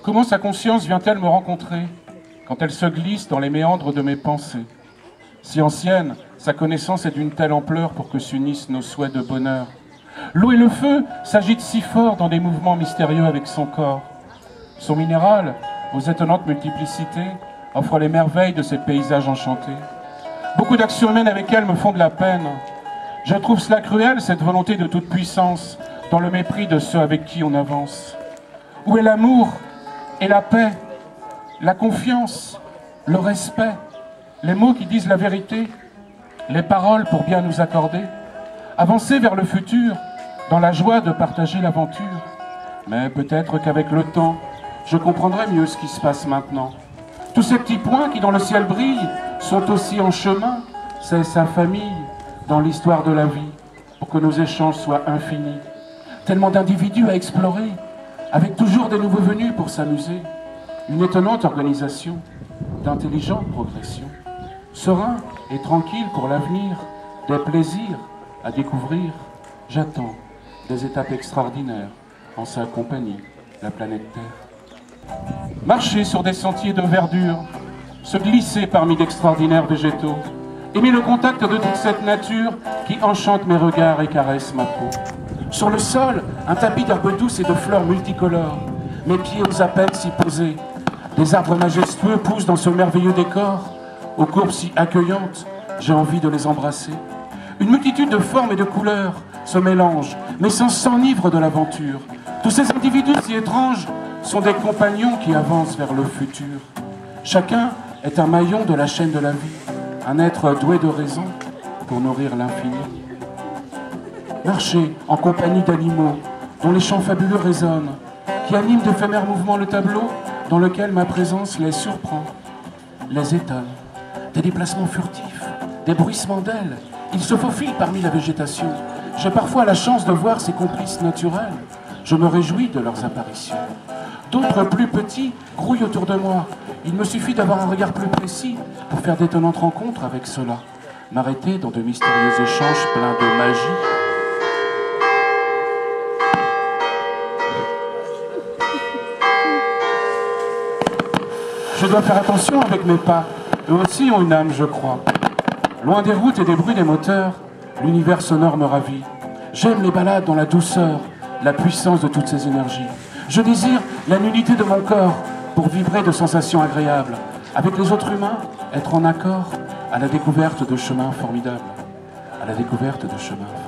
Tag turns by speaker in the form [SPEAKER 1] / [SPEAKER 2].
[SPEAKER 1] Comment sa conscience vient-elle me rencontrer quand elle se glisse dans les méandres de mes pensées? Si ancienne, sa connaissance est d'une telle ampleur pour que s'unissent nos souhaits de bonheur. L'eau et le feu s'agitent si fort dans des mouvements mystérieux avec son corps. Son minéral, aux étonnantes multiplicités, offre les merveilles de ces paysages enchantés. Beaucoup d'actions humaines avec elle me font de la peine. Je trouve cela cruel, cette volonté de toute puissance, dans le mépris de ceux avec qui on avance. Où est l'amour et la paix, la confiance, le respect, les mots qui disent la vérité, les paroles pour bien nous accorder, avancer vers le futur, dans la joie de partager l'aventure. Mais peut-être qu'avec le temps, je comprendrai mieux ce qui se passe maintenant. Tous ces petits points qui dans le ciel brillent sont aussi en chemin, c'est sa famille dans l'histoire de la vie, pour que nos échanges soient infinis. Tellement d'individus à explorer, avec toujours des nouveaux venus pour s'amuser. Une étonnante organisation, d'intelligente progression. Serein et tranquille pour l'avenir, des plaisirs à découvrir. J'attends des étapes extraordinaires en sa compagnie, la planète Terre. Marcher sur des sentiers de verdure, se glisser parmi d'extraordinaires végétaux, aimer le contact de toute cette nature qui enchante mes regards et caresse ma peau. Sur le sol, un tapis d'herbes douces et de fleurs multicolores, mes pieds osent à peine s'y poser. Des arbres majestueux poussent dans ce merveilleux décor, aux courbes si accueillantes, j'ai envie de les embrasser. Une multitude de formes et de couleurs se mélangent, mes sens s'enivrent de l'aventure. Tous ces individus si étranges sont des compagnons qui avancent vers le futur. Chacun est un maillon de la chaîne de la vie, un être doué de raison pour nourrir l'infini. Marcher en compagnie d'animaux dont les chants fabuleux résonnent, qui animent d'éphémères mouvements le tableau dans lequel ma présence les surprend, les étonne. Des déplacements furtifs, des bruissements d'ailes, ils se faufilent parmi la végétation. J'ai parfois la chance de voir ces complices naturels. Je me réjouis de leurs apparitions. D'autres plus petits grouillent autour de moi. Il me suffit d'avoir un regard plus précis pour faire d'étonnantes rencontres avec ceux-là. M'arrêter dans de mystérieux échanges pleins de magie. Je dois faire attention avec mes pas. Eux aussi ont une âme, je crois. Loin des routes et des bruits des moteurs, l'univers sonore me ravit. J'aime les balades dans la douceur, la puissance de toutes ces énergies. Je désire la nullité de mon corps pour vibrer de sensations agréables. Avec les autres humains, être en accord à la découverte de chemins formidables. À la découverte de chemins formidables.